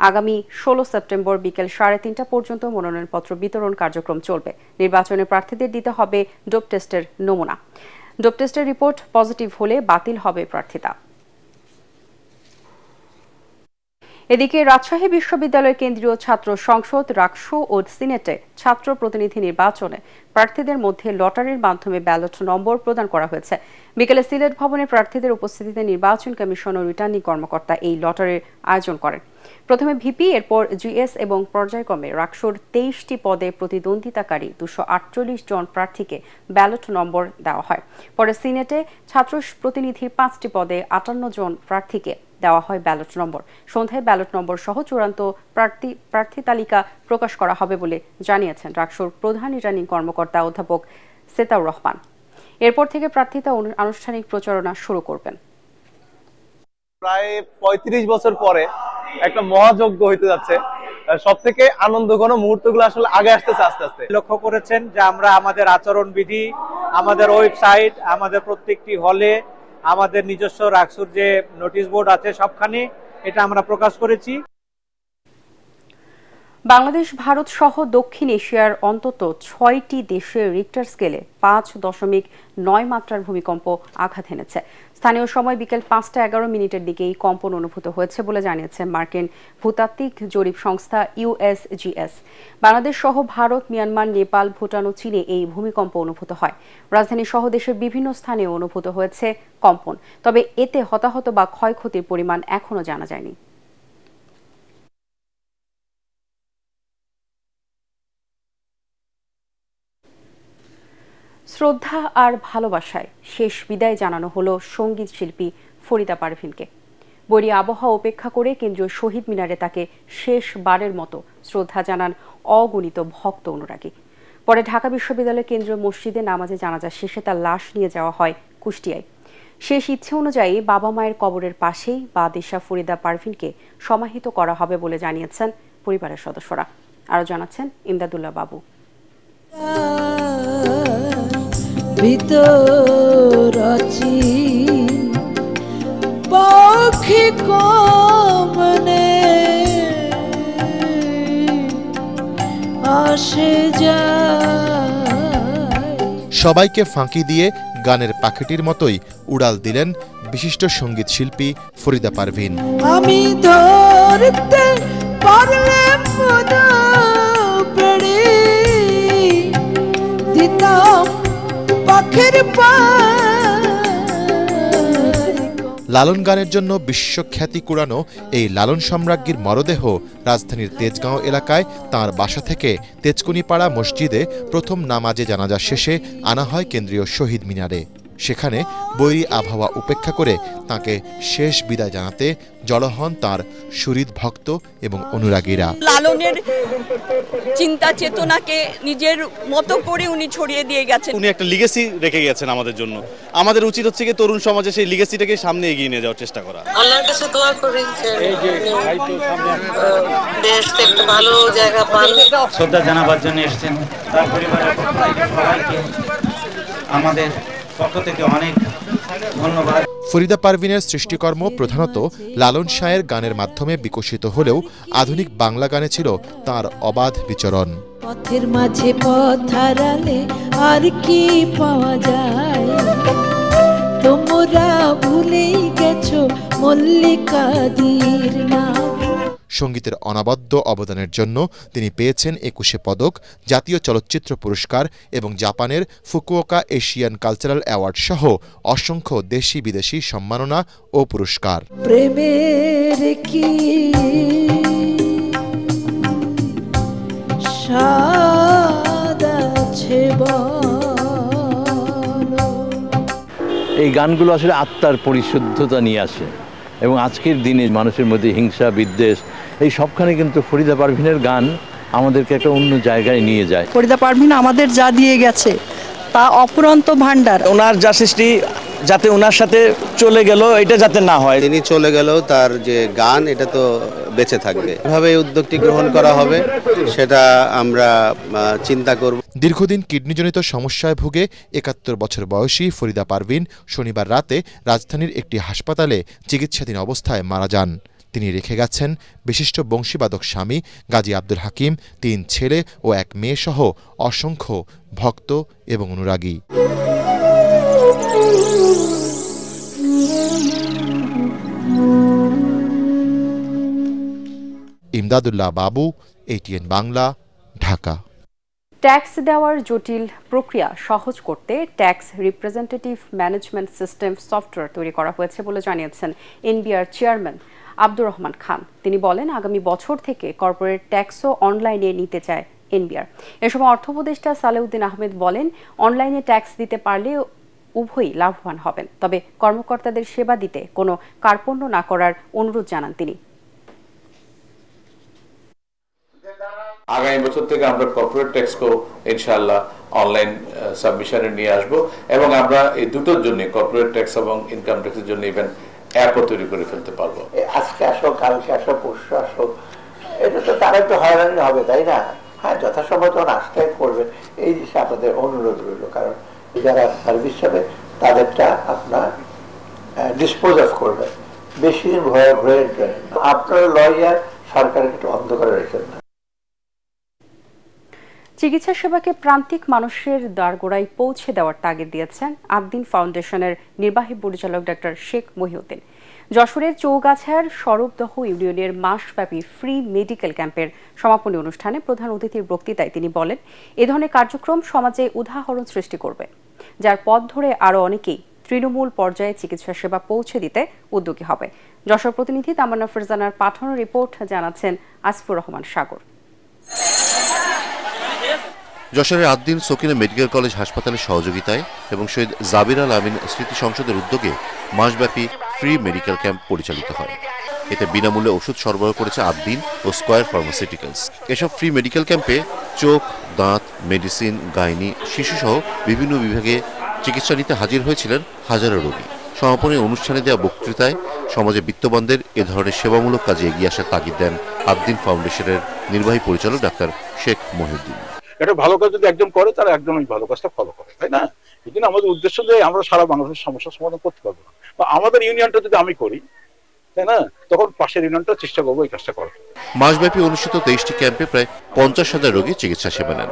আগামী 16 সেপ্টেম্বর বিকেল 3:30 পর্যন্ত মনোনয়নপত্র বিতরণ কার্যক্রম চলবে। নির্বাচনে প্রার্থীদের দিতে হবে ডোপ টেস্টের নমুনা। ডোপ টেস্টের রিপোর্ট পজিটিভ হলে বাতিল হবে প্রার্থিতা। এদিকে রাজশাহী বিশ্ববিদ্যালয় কেন্দ্রীয় ছাত্র সংসদ, রাকসু ও সিনেটে ছাত্র প্রতিনিধি নির্বাচনে প্রার্থীদের মধ্যে লটারির মাধ্যমে ব্যালট নম্বর প্রদান করা হয়েছে। বিকেলে সিলেট ভবনে প্রার্থীদের উপস্থিতিতে নির্বাচন কমিশন ও রিটার্নিং কর্মকর্তা এই লটারির আয়োজন করেন। প্রথমে ভিপি, এরপর জিএস এবং পর্যায়ক্রমে রাকসুর 23টি পদে প্রতিদ্বন্দ্বিতাকারী 248 জন প্রার্থীকে ব্যালট নম্বর দেওয়া হয়। পরে সিনেটে ছাত্র প্রতিনিধির 5টি পদে 58 জন প্রার্থীকে দেওয়া হয় ব্যালট নম্বর। সন্ধ্যায় ব্যালট নম্বর সহ চূড়ান্ত প্রার্থী তালিকা প্রকাশ করা হবে বলে জানিয়েছেন রাকসুর প্রধান রিটার্নিং কর্মকর্তা অধ্যাপক সেতাউর রহমান। এরপর থেকে প্রার্থিতা আনুষ্ঠানিক প্রচারণা শুরু করবেন। প্রায় 35 বছর পরে একটা মহাযজ্ঞ হইতে যাচ্ছে। সব থেকে আনন্দঘন মুহূর্তগুলো আসলে আগে আসতেছে আস্তে আস্তে। লক্ষ্য করেছেন যে আমরা আমাদের আচরণবিধি, আমাদের ওয়েবসাইট, আমাদের প্রত্যেকটি হলে, আমাদের নিজস্ব রাকসুর যে নোটিশ বোর্ড আছে সবখানে এটা আমরা প্রকাশ করেছি। বাংলাদেশ, ভারত সহ দক্ষিণ এশিয়ার অন্তত 6টি দেশে রিক্টার স্কেলে 5.9 মাত্রার ভূমিকম্প আঘাত এনেছে। স্থানীয় সময় বিকেল 5:11 দিকে এই কম্পন অনুভূত হয়েছে বলে জানিয়েছে মার্কিন ভূতাত্ত্বিক জরিপ সংস্থা USGS। বাংলাদেশ সহ ভারত, মিয়ানমার, নেপাল, ভুটান ও চীনে এই ভূমিকম্প অনুভূত হয়। রাজধানী সহ দেশের বিভিন্ন স্থানে অনুভূত হয়েছে কম্পন। তবে এতে হতাহত বা ক্ষয়ক্ষতির পরিমাণ এখনো জানা যায়নি। শ্রদ্ধা আর ভালোবাসায় শেষ বিদায় জানানো হলো সঙ্গীত শিল্পী ফরিদা পারভীনকে। বৈরী আবহাওয়া উপেক্ষা করে কেন্দ্রীয় শহীদ মিনারে তাকে শেষবারের মতো শ্রদ্ধা জানান অগণিত ভক্ত অনুরাগী। পরে ঢাকা বিশ্ববিদ্যালয় কেন্দ্রীয় মসজিদে নামাজে জানাজা শেষে তার লাশ নিয়ে যাওয়া হয় কুষ্টিয়ায়। শেষ ইচ্ছে অনুযায়ী বাবা মায়ের কবরের পাশেই বাদিশা ফরিদা পারভীনকে সমাহিত করা হবে বলে জানিয়েছেন পরিবারের সদস্যরা। আরও জানাচ্ছেন ইমদাদুল্লাহ বাবু। সবাইকে ফাঁকি দিয়ে গানের পাখিটির মতোই উড়াল দিলেন বিশিষ্ট সঙ্গীত শিল্পী ফরিদা পারভীন। আমি ধরতে পারলাম দিতাম পাখির লালন গানের জন্য বিশ্বখ্যাতি কুড়ানো এই লালন সম্রাজ্ঞীর মরদেহ রাজধানীর তেজগাঁও এলাকায় তাঁর বাসা থেকে তেজকুনিপাড়া মসজিদে প্রথম নামাজে জানাজা শেষে আনা হয় কেন্দ্রীয় শহীদ মিনারে। সেখানে বৈরী আবহাওয়া উপেক্ষা করে তাঁকে শেষ বিদায় জানাতে জড়ো হন তাঁর সুহৃদ ভক্ত এবং অনুরাগীরা। লালনের চিন্তা চেতনাকে নিজের মতো করে উনি ছড়িয়ে দিয়ে গেছেন। উনি একটা লিগেসি রেখে গেছেন আমাদের জন্য। আমাদের উচিত হচ্ছে কি তরুণ সমাজে সেই লিগেসিটাকে সামনে এগিয়ে নিয়ে যাওয়ার চেষ্টা করা। আল্লাহর কাছে দোয়া করেন দেশ একটা ভালো জায়গা পান। শ্রদ্ধা জানাবার জন্য এসেছেন তার পরিবারের সবাইকে আমাদের পক্ষ থেকে অনেক ধন্যবাদ। ফরিদা পারভীনের সৃষ্টিকর্ম প্রধানত লালন শাহের গানের মাধ্যমে বিকশিত হলেও আধুনিক বাংলা গানে ছিল তার অবাধ বিচরণ। পথের মাঝে পথ হারালে আর কি পাওয়া যায়, তোমরা ভুলেই গেছো মল্লিকাদির নাম। সঙ্গীতের অনবদ্য অবদানের জন্য তিনি পেয়েছেন 21 পদক, জাতীয় চলচ্চিত্র পুরস্কার এবং জাপানের ফুকুওকা এশিয়ান কালচারাল অ্যাওয়ার্ড সহ অসংখ্য দেশি বিদেশি সম্মাননা ও পুরস্কার। প্রেমের কি স্বাদ আছে বলো। এই গানগুলো আসলে আত্মার পরিশুদ্ধতা নিয়ে আসে এবং আজকের দিনে মানুষের মধ্যে হিংসা বিদ্বেষ এই সবখানে কিন্তু ফরিদা পারভিনের গান আমাদেরকে একটা অন্য জায়গায় নিয়ে যায়। ফরিদা পারভিন আমাদের যা দিয়ে গেছে তা অফুরন্ত ভান্ডার। ওনার যা সৃষ্টি যাতে ওনার সাথে চলে গেল এটা যাতে না হয়। তিনি চলে গেলেও তার যে গান এটা তো বেঁচে থাকবে। এভাবে এই উদ্যোগটি গ্রহণ করা হবে সেটা আমরা চিন্তা করব। দীর্ঘদিন কিডনিজনিত সমস্যায় ভুগে ৭১ বছর বয়সী ফরিদা পারভিন শনিবার রাতে রাজধানীর একটি হাসপাতালে চিকিৎসাধীন অবস্থায় মারা যান। তিনি রেখে গেছেন বিশিষ্ট বংশীবাদক স্বামী গাজী আব্দুল হাকিম, ৩ ছেলে ও ১ মেয়ে সহ অসংখ্য ভক্ত এবং অনুরাগী। ইমদাদুল্লাহ বাবু, ATN বাংলা, ঢাকা। ট্যাক্স দেওয়ার জটিল প্রক্রিয়া সহজ করতে tax representative management system software তৈরি করা হয়েছে বলে জানিয়েছেন এনবিআর চেয়ারম্যান আব্দুর রহমান খান। তিনি বলেন, আগামী বছর থেকে কর্পোরেট ট্যাক্সও অনলাইনে নিতে চায় এনবিআর। এ সময় অর্থ উপদেষ্টা সালেউদ্দিন আহমেদ বলেন, অনলাইনে ট্যাক্স দিতে পারলে উভয়ই লাভবান হবেন, তবে কর্মকর্তাদের সেবা দিতে কোনো কার্পণ্য না করার অনুরোধ জানান তিনি। আগামী বছর থেকে আমরা কর্পোরেট ট্যাক্সকেও ইনশাআল্লাহ অনলাইন সাবমিশনে নিয়ে আসব এবং আমরা এই দুটোর জন্য কর্পোরেট ট্যাক্স এবং ইনকাম ট্যাক্সের জন্য ইভেন অ্যাপও তৈরি করে ফেলতে পারবো। আজকে আসো, কালকে আসো, পরশু আসো, এটা তো তারা একটু হয়রানি হবে, তাই না? হ্যাঁ, যথাসময় তখন আসতে করবেন, এই জিনিসে আপনাদের অনুরোধ রইল। কারণ যারা সার্ভিস হবে তাদেরটা আপনার ডিসপোজ অফ করবেন, বেশি দিন ঘুরে আপনার লয়ার সরকারের একটু অন্ধকারে রেখেন না। চিকিৎসা সেবাকে প্রান্তিক মানুষের দ্বারগোড়ায় পৌঁছে দেওয়ার তাগিদ দিয়েছেন আদ্দিন ফাউন্ডেশনের নির্বাহী পরিচালক ডক্টর শেখ মহিউদ্দিন। যশোরের চৌগাছার সরবদহ ইউনিয়নের মাসব্যাপী ফ্রি মেডিকেল ক্যাম্পের সমাপনী অনুষ্ঠানে প্রধান অতিথির বক্তৃতায় তিনি বলেন, এ ধরনের কার্যক্রম সমাজে উদাহরণ সৃষ্টি করবে, যার পথ ধরে আরও অনেকেই তৃণমূল পর্যায়ে চিকিৎসা সেবা পৌঁছে দিতে উদ্যোগী হবে। যশোর প্রতিনিধি তামান্না ফরজানার পাঠানো রিপোর্ট জানাচ্ছেন আসফুর রহমান সাগর। যশোরের আদ্দিন সকিনা মেডিকেল কলেজ হাসপাতালের সহযোগিতায় এবং শহীদ জাবির আল আমিন স্মৃতি সংসদের উদ্যোগে মাসব্যাপী ফ্রি মেডিকেল ক্যাম্প পরিচালিত হয়। এতে বিনামূল্যে ওষুধ সরবরাহ করেছে আদ্দিন ও স্কয়ার ফার্মাসিউটিক্যালস। এসব ফ্রি মেডিকেল ক্যাম্পে চোখ, দাঁত, মেডিসিন, গাইনি, শিশুসহ বিভিন্ন বিভাগে চিকিৎসা নিতে হাজির হয়েছিলেন হাজারো রোগী। সমাপনী অনুষ্ঠানে দেওয়া বক্তৃতায় সমাজে বিত্তবানদের এ ধরনের সেবামূলক কাজে এগিয়ে আসার তাগিদ দেন আদ্দিন ফাউন্ডেশনের নির্বাহী পরিচালক ডাক্তার শেখ মহিউদ্দিন। একটা ভালো কাজ যদি একজন করে তারা একজন ওই ভালো কাজটা ফলো করে, তাই না? এই জন্য আমাদের উদ্দেশ্য যে আমরা সারা বাংলাদেশের সমস্যার সমাধান করতে পারবো না, বা আমাদের ইউনিয়নটা যদি আমি করি, তাই না, তখন পাশের ইউনিয়নটা চেষ্টা করবো এই কাজটা করার। মাসব্যাপী অনুষ্ঠিত 23টি ক্যাম্পে প্রায় 50,000 রোগী চিকিৎসা সেবা নেন।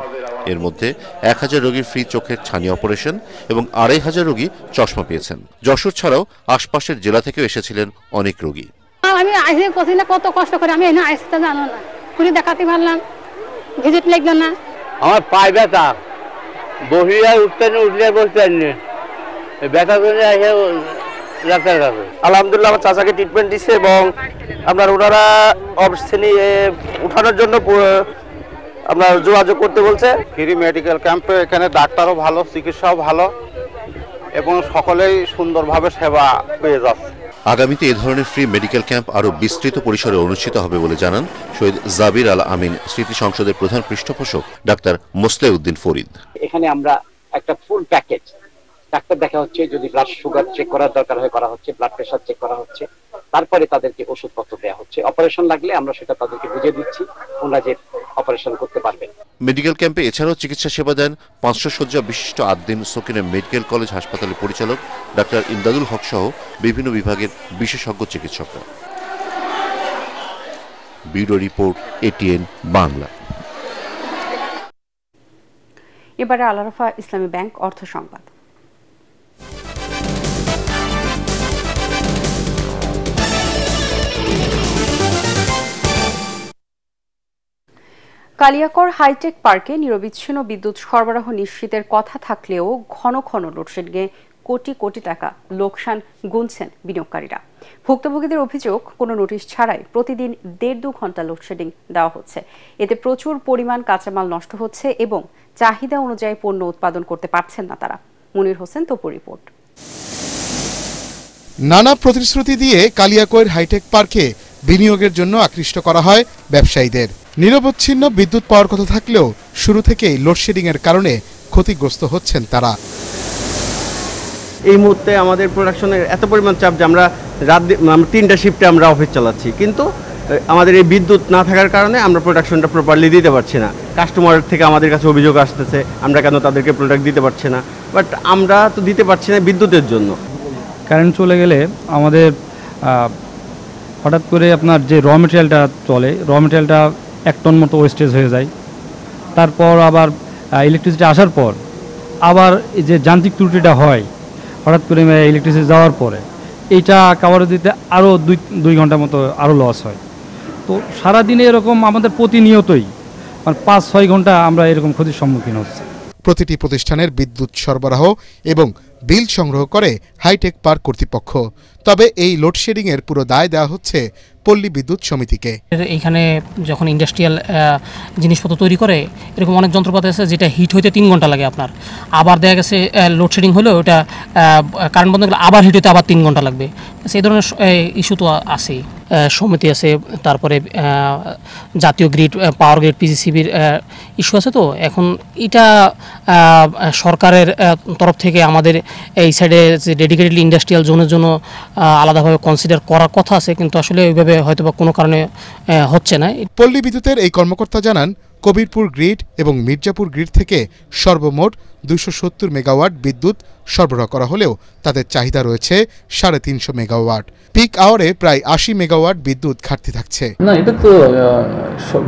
এর মধ্যে 1000 রোগীর ফ্রি চোখের ছানি অপারেশন এবং 2500 রোগী চশমা পেয়েছেন। যশোর ছাড়াও আশপাশের জেলা থেকেও এসেছিলেন অনেক রোগী। আমি আইসি কোথায় কত কষ্ট করে আমি এনে আইসিটা জানো না, পুরি দেখাতে পারলাম, ভিজিট লাগলো না। আমার পায়ে ব্যথা, বসিয়া উঠতে উঠলে বসতে ব্যথা করে ডাক্তার কাছে। আলহামদুলিল্লাহ আমার চাচাকে ট্রিটমেন্ট দিচ্ছে এবং আপনার ওনারা অবশ্যই উঠানোর জন্য আপনার যোগাযোগ করতে বলছে। ফ্রি মেডিকেল ক্যাম্পে এখানে ডাক্তারও ভালো, চিকিৎসাও ভালো এবং সকলেই সুন্দরভাবে সেবা পেয়ে যাচ্ছে। আগামীতে এ ধরনের ফ্রি মেডিকেল ক্যাম্প আরও বিস্তৃত পরিসরে অনুষ্ঠিত হবে বলে জানান শহীদ জাবির আল আমিন স্মৃতি সংসদের প্রধান পৃষ্ঠপোষক ডাক্তার মোসলেউদ্দিন ফরিদ। এখানে আমরা একটা ফুল প্যাকেজ ডাক্তার দেখা হচ্ছে, যদি ব্লাড সুগার চেক করার দরকার হয় করা হচ্ছে, ব্লাড প্রেশার চেক করা হচ্ছে, তারপরে তাদেরকে ওষুধপত্র দেওয়া হচ্ছে। অপারেশন লাগলে আমরা সেটা তাদেরকে বুঝিয়ে দিচ্ছি, ওনারা যে অপারেশন করতে পারবেন। মেডিকেল ক্যাম্পে এছাড়াও চিকিৎসা সেবা দেন 500 শয্যা বিশিষ্ট আদ্দিন সকিনা মেডিকেল কলেজ হাসপাতালের পরিচালক ডাক্তার ইমদাদুল হক সহ বিভিন্ন বিভাগের বিশেষজ্ঞ চিকিৎসকরা। Bureau report, ATN Bangla. এবারে আল আরাফা ইসলামী ব্যাংক অর্থ সংবাদ। কালিয়াকৈর হাইটেক পার্কে নিরবিচ্ছিন্ন বিদ্যুৎ সরবরাহ নিশ্চিতের কথা থাকলেও ঘন ঘন লোডশেডিংয়ে কোটি কোটি টাকা লোকসান গুনছেন বিনিয়োগকারীরা। ভুক্তভোগীদের অভিযোগ, কোনো নোটিশ ছাড়াই প্রতিদিন 1.5-2 ঘন্টা লোডশেডিং দেওয়া হচ্ছে। এতে প্রচুর পরিমাণ কাঁচামাল নষ্ট হচ্ছে এবং চাহিদা অনুযায়ী পণ্য উৎপাদন করতে পারছেন না তারা। মুনির হোসেন তপুর রিপোর্ট। নানা প্রতিশ্রুতি দিয়ে কালিয়াকৈর হাইটেক পার্কে বিনিয়োগের জন্য আকৃষ্ট করা হয় ব্যবসায়ীদের। নিরবচ্ছিন্ন বিদ্যুৎ পাওয়ার কথা থাকলেও শুরু থেকেই লোডশেডিং এর কারণে ক্ষতিগ্রস্ত হচ্ছেন তারা। এই মুহূর্তে আমাদের প্রোডাকশনের এত পরিমাণ চাপ যে আমরা রাত 3টা শিফটে আমরা অফিস চালাচ্ছি, কিন্তু আমাদের এই বিদ্যুৎ না থাকার কারণে আমরা প্রোডাকশনটা প্রপারলি দিতে পারছি না। কাস্টমার থেকে আমাদের কাছে অভিযোগ আসতেছে আমরা কেন তাদেরকে প্রোডাক্ট দিতে পারছি না, বাট আমরা তো দিতে পারছি না বিদ্যুতের জন্য। কারেন্ট চলে গেলে আমাদের হঠাৎ করে আপনার যে র মেটেরিয়ালটা চলে, র মেটেরিয়ালটা 1 টন মতো ওয়েস্টেজ হয়ে যায়। তারপর আবার ইলেকট্রিসিটি আসার পর আবার যে যান্ত্রিক ত্রুটিটা হয় হঠাৎ করে ইলেকট্রিসিটি যাওয়ার পরে, এইটা কাভার দিতে আরও 2 ঘন্টার মতো আরও লস হয়। তো সারাদিনে এরকম আমাদের প্রতিনিয়তই 5-6 ঘন্টা আমরা এরকম ক্ষতির সম্মুখীন হচ্ছি। প্রতিটি প্রতিষ্ঠানের বিদ্যুৎ সরবরাহ এবং বিল সংগ্রহ করে হাইটেক পার্ক কর্তৃপক্ষ। তবে এই লোডশেডিং এর পুরো দায় দেওয়া হচ্ছে পল্লী বিদ্যুৎ সমিতিকে। এইখানে যখন ইন্ডাস্ট্রিয়াল জিনিসপত্র তৈরি করে এরকম অনেক যন্ত্রপাতি আছে যেটা হিট হইতে 3 ঘন্টা লাগে আপনার, আবার দেখা গেছে লোডশেডিং হলেও ওটা কারেন্ট বন্ধ করলে আবার হিট হইতে আবার 3 ঘন্টা লাগবে। সেই ধরনের ইস্যু তো আছেই। সমিতি আছে, তারপরে জাতীয় গ্রিড, পাওয়ার গ্রিড, পিজিসিবির ইস্যু আছে। তো এখন এটা সরকারের তরফ থেকে আমাদের এই সাইডে যে ডেডিকেটেডলি ইন্ডাস্ট্রিয়াল জোনের জন্য আলাদাভাবে কনসিডার করার কথা আছে, কিন্তু আসলে ওইভাবে হয়তো বা কোনো কারণে হচ্ছে না। পল্লী বিদ্যুতের এই কর্মকর্তা জানান, কবিরপুর গ্রিড এবং মির্জাপুর গ্রিড থেকে সর্বমোট 270 মেগাওয়াট বিদ্যুৎ সরবরাহ করা হলেও তাদের চাহিদা রয়েছে 350 মেগাওয়াট। পিক আওয়ারে প্রায় 80 মেগাওয়াট বিদ্যুৎ ঘাটতি থাকছে। না, এটা তো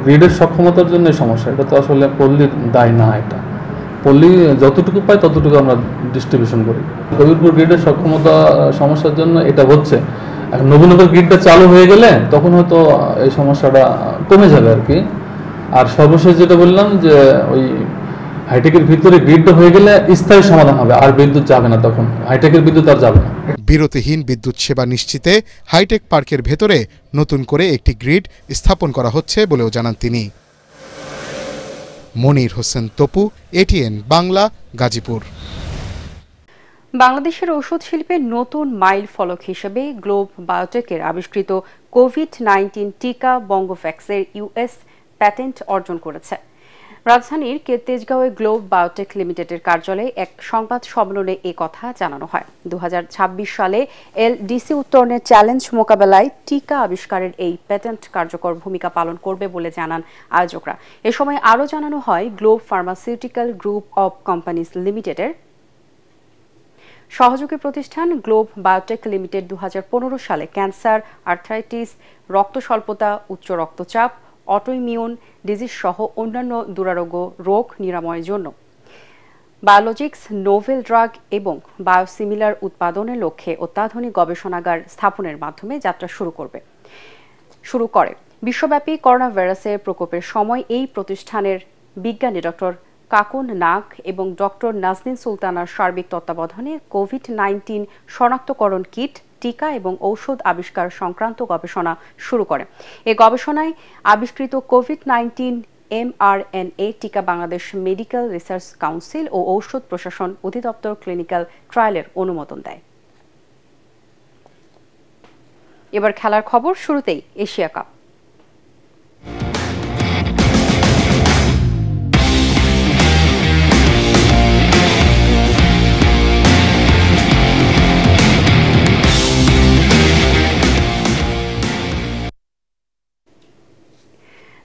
গ্রিডের সক্ষমতার জন্য সমস্যা, এটা তো আসলে পল্লীর দায় না। এটা পল্লী যতটুকু পায় ততটুকু আমরা ডিস্ট্রিবিউশন করি। কবিরপুর গ্রিডের সক্ষমতা সমস্যার জন্য এটা হচ্ছে। এখন নবীনগর গ্রিডটা চালু হয়ে গেলে তখন হয়তো এই সমস্যাটা কমে যাবে আর কি। আর সর্বশেষ যেটা বললাম যে ওই হাইটেকের ভিতরে গ্রিডটা হয়ে গেলে স্থায়ী সমাধান হবে, আর বিদ্যুৎ যাবে না, তখন হাইটেকের বিদ্যুৎ আর যাবে না। বিরতিহীন বিদ্যুৎ সেবা নিশ্চিতে হাইটেক পার্কের ভেতরে নতুন করে একটি গ্রিড স্থাপন করা হচ্ছে বলেও জানান তিনি। মনির হোসেন তপু, এটিএন বাংলা, গাজীপুর। বাংলাদেশের ওষুধ শিল্পের নতুন মাইল ফলক হিসেবে গ্লোব বায়োটেকের আবিষ্কৃত কোভিড-19 টিকা বঙ্গোভ্যাক্সের ইউএস প্যাটেন্ট অর্জন করেছে। রাজধানীর তেজগাঁওয়ে গ্লোব বায়োটেক লিমিটেডের কার্যালয়ে এক সংবাদ সম্মেলনে এ কথা জানানো হয়। 2026 সালে এলডিসি উত্তরণের চ্যালেঞ্জ মোকাবেলায় টিকা আবিষ্কারের এই প্যাটেন্ট কার্যকর ভূমিকা পালন করবে বলে জানান আয়োজকরা। এ সময় আরও জানানো হয়, globe pharmaceutical group of companies লিমিটেডের সহযোগী প্রতিষ্ঠান গ্লোব বায়োটেক লিমিটেড 2015 সালে ক্যান্সার, আর্থ্রাইটিস, রক্ত স্বল্পতা, উচ্চ রক্তচাপ, অটোইমিউন ডিজিজ সহ অন্যান্য দুরারোগ্য রোগ নিরাময়ের জন্য বায়োলজিক্স, নোভেল ড্রাগ এবং বায়োসিমিলার উৎপাদনের লক্ষ্যে অত্যাধুনিক গবেষণাগার স্থাপনের মাধ্যমে যাত্রা শুরু করে। বিশ্বব্যাপী করোনা ভাইরাসের প্রকোপের সময় এই প্রতিষ্ঠানের বিজ্ঞানী ডক্টর কাকুন নাগ এবং ডক্টর নাজনীন সুলতানার সার্বিক তত্ত্বাবধানে কোভিড-19 শনাক্তকরণ কিট, টিকা এবং ঔষধ আবিষ্কার সংক্রান্ত গবেষণা শুরু করে। এই গবেষণায় আবিষ্কৃত কোভিড-19 mRNA টিকা বাংলাদেশ মেডিকেল রিসার্চ কাউন্সিল ও ঔষধ প্রশাসন অধিদপ্তর ক্লিনিক্যাল ট্রায়ালের অনুমোদন দেয়। এবার খেলার খবর। শুরুতেই এশিয়া কাপ।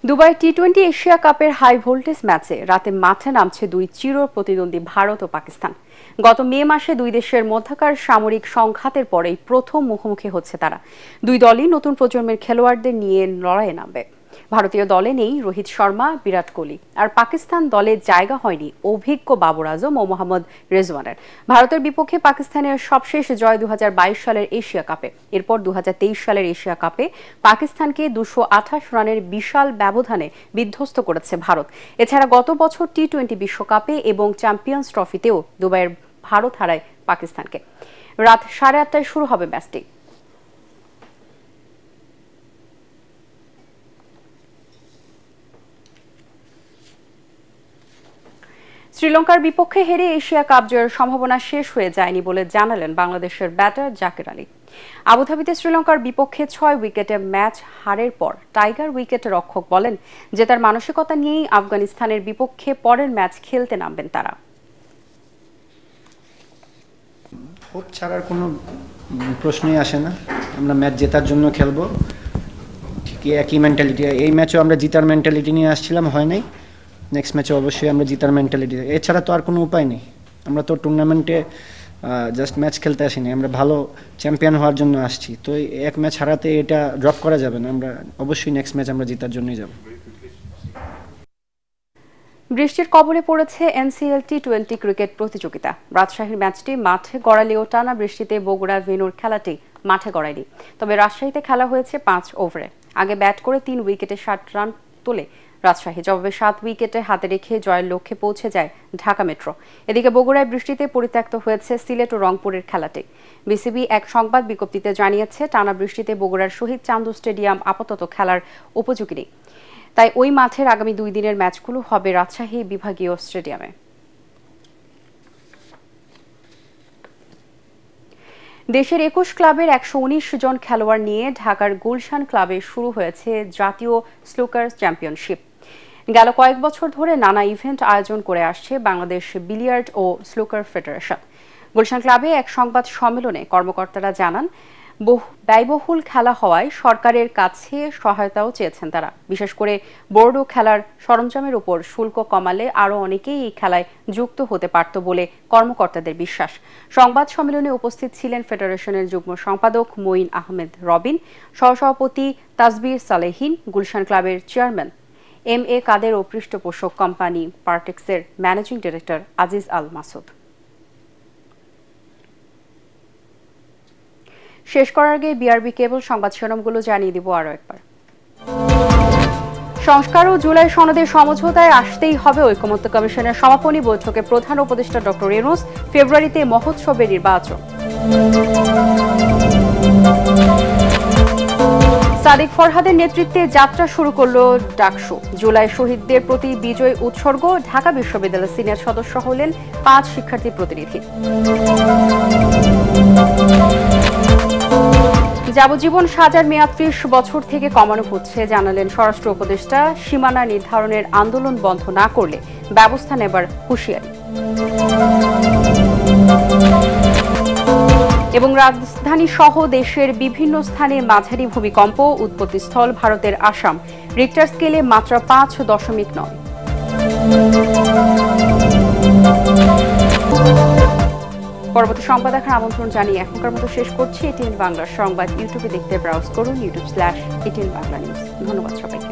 দুবাই টি-20 এশিয়া কাপের হাই ভোল্টেজ ম্যাচে রাতে মাঠে নামছে দুই চির প্রতিদ্বন্দ্বী ভারত ও পাকিস্তান। গত মে মাসে দুই দেশের মধ্যকার সামরিক সংঘাতের পরেই প্রথম মুখোমুখি হচ্ছে তারা। দুই দলই নতুন প্রজন্মের খেলোয়াড়দের নিয়ে লড়াইয়ে নামবে। ভারতীয় দলে নেই রোহিত শর্মা, বিরাট কোহলি, আর পাকিস্তান দলে জায়গা হয়নি অভিজ্ঞ বাবর আজম ও মোহাম্মদ রেজওয়ানের। ভারতের বিপক্ষে পাকিস্তানের সবশেষ জয় 2022 সালের এশিয়া কাপে। এরপর 2023 সালের এশিয়া কাপে পাকিস্তানকে 228 রানের বিশাল ব্যবধানে বিধ্বস্ত করেছে ভারত। এছাড়া গত বছর টি-20 বিশ্বকাপে এবং চ্যাম্পিয়ন্স ট্রফিতেও দুবাইয়ের ভারত হারায় পাকিস্তানকে। রাত 8:30টায় শুরু হবে ম্যাচটি। শ্রীলঙ্কার বিপক্ষে হেরে এশিয়া কাপ জয়ের সম্ভাবনা শেষ হয়ে যায়নি বলে জানালেন বাংলাদেশের ব্যাটার জাকের আলী। আবুধাবিতে শ্রীলঙ্কার বিপক্ষে 6 উইকেটে ম্যাচ হারের পর টাইগার উইকেট রক্ষক বলেন যে তার মানসিকতা নিয়েই আফগানিস্তানের বিপক্ষে পরের ম্যাচ খেলতে নামবেন তারা। ভোট ছাড়ার কোনো প্রশ্নই আসে না। আমরা ম্যাচ জেতার জন্য খেলবো, ঠিক একই মেন্টালিটি। এই ম্যাচও আমরা জিতার মেন্টালিটি নিয়ে আসছিলাম, হয় নাই। নেক্সট ম্যাচে অবশ্যই আমরা জিতার মেন্টালিটি, এছাড়া তো আর কোনো উপায় নেই। আমরা তো টুর্নামেন্টে জাস্ট ম্যাচ খেলতে আসিনি, আমরা ভালো চ্যাম্পিয়ন হওয়ার জন্য আসছি। তো এক ম্যাচ হারাতে এটা ড্রপ করা যাবে না। আমরা অবশ্যই নেক্সট ম্যাচ আমরা জেতার জন্যই যাব। বৃষ্টির কবলে পড়েছে এনসিএল টি20 ক্রিকেট প্রতিযোগিতা। রাজশাহীর ম্যাচটি মাঠে গড়ালেও টানা বৃষ্টিতে বগুড়া ভেন্যুর খেলাটি মাঠে গড়ায়নি। তবে রাজশাহীতে খেলা হয়েছে 5 ওভারে। আগে ব্যাট করে 3 উইকেটে 60 রান তোলে রাজশাহী, জবাবে 7 উইকেটে হাতে রেখে জয়ের লক্ষ্যে পৌঁছে যায় ঢাকা মেট্রো। এদিকে বগুড়ায় বৃষ্টিতে পরিত্যক্ত হয়েছে সিলেট ও রংপুরের খেলাটি। বিসিবি এক সংবাদ বিজ্ঞপ্তিতে জানিয়েছে টানা বৃষ্টিতে বগুড়ার শহীদ চান্দু স্টেডিয়াম আপাতত খেলার উপযোগী নেই। তাই ওই মাঠের আগামী 2 দিনের ম্যাচগুলো হবে রাজশাহী বিভাগীয় স্টেডিয়ামে। দেশের 21 ক্লাবের 119 জন খেলোয়াড় নিয়ে ঢাকার গুলশান ক্লাবে শুরু হয়েছে জাতীয় স্নুকার চ্যাম্পিয়নশিপ। গেল কয়েক বছর ধরে নানা ইভেন্ট আয়োজন করে আসছে বাংলাদেশ বিলিয়ার্ড ও স্নুকার ফেডারেশন। গুলশান ক্লাবে এক সংবাদ সম্মেলনে কর্মকর্তারা জানান, ব্যয়বহুল খেলা হওয়ায় সরকারের কাছে সহায়তাও চেয়েছেন তারা। বিশেষ করে বোর্ড ও খেলার সরঞ্জামের উপর শুল্ক কমালে আরও অনেকেই এই খেলায় যুক্ত হতে পারত বলে কর্মকর্তাদের বিশ্বাস। সংবাদ সম্মেলনে উপস্থিত ছিলেন ফেডারেশনের যুগ্ম সম্পাদক মঈন আহমেদ রবিন, সহসভাপতি তাজবির সালেহিন, গুলশান ক্লাবের চেয়ারম্যান MA কাদের ও পৃষ্ঠপোষক কোম্পানি পার্টেক্সের ম্যানেজিং ডিরেক্টর আজিজ আল মাসুদ। শেষ করার আগে বিআরবি কেবল সংবাদ শিরোনামগুলো জানিয়ে দিব আরও একবার। সংস্কার ও জুলাই সনদের সমঝোতায় আসতেই হবে ঐকমত্য কমিশনের সমাপনী বৈঠকে প্রধান উপদেষ্টা ডক্টর ইউনূস। ফেব্রুয়ারিতে মহোৎসবের নির্বাচন। সাদিক ফরহাদের নেতৃত্বে যাত্রা শুরু করলো ডাকসু। জুলাই শহীদদের প্রতি বিজয় উৎসর্গ। ঢাকা বিশ্ববিদ্যালয়ের সিনিয়র সদস্য হলেন 5 শিক্ষার্থী প্রতিনিধি। যাবজ্জীবন সাজার মেয়াদ 30 বছর থেকে কমানো হচ্ছে জানালেন স্বরাষ্ট্র উপদেষ্টা। সীমানা নির্ধারণের আন্দোলন বন্ধ না করলে ব্যবস্থা নেবার হুঁশিয়ারি। এবং রাজধানী সহ দেশের বিভিন্ন স্থানে মাঝারি ভূমিকম্প, উৎপত্তিস্থল ভারতের আসাম। রিক্টার স্কেলে মাত্রা 5.9। পরবর্তী সংবাদ দেখার আমন্ত্রণ জানিয়ে এখনকার মতো শেষ করছি। এটিএন বাংলার সংবাদ ইউটিউবে দেখতে ব্রাউজ করুন youtube/এটিএন বাংলা নিউজ। ধন্যবাদ সবাইকে।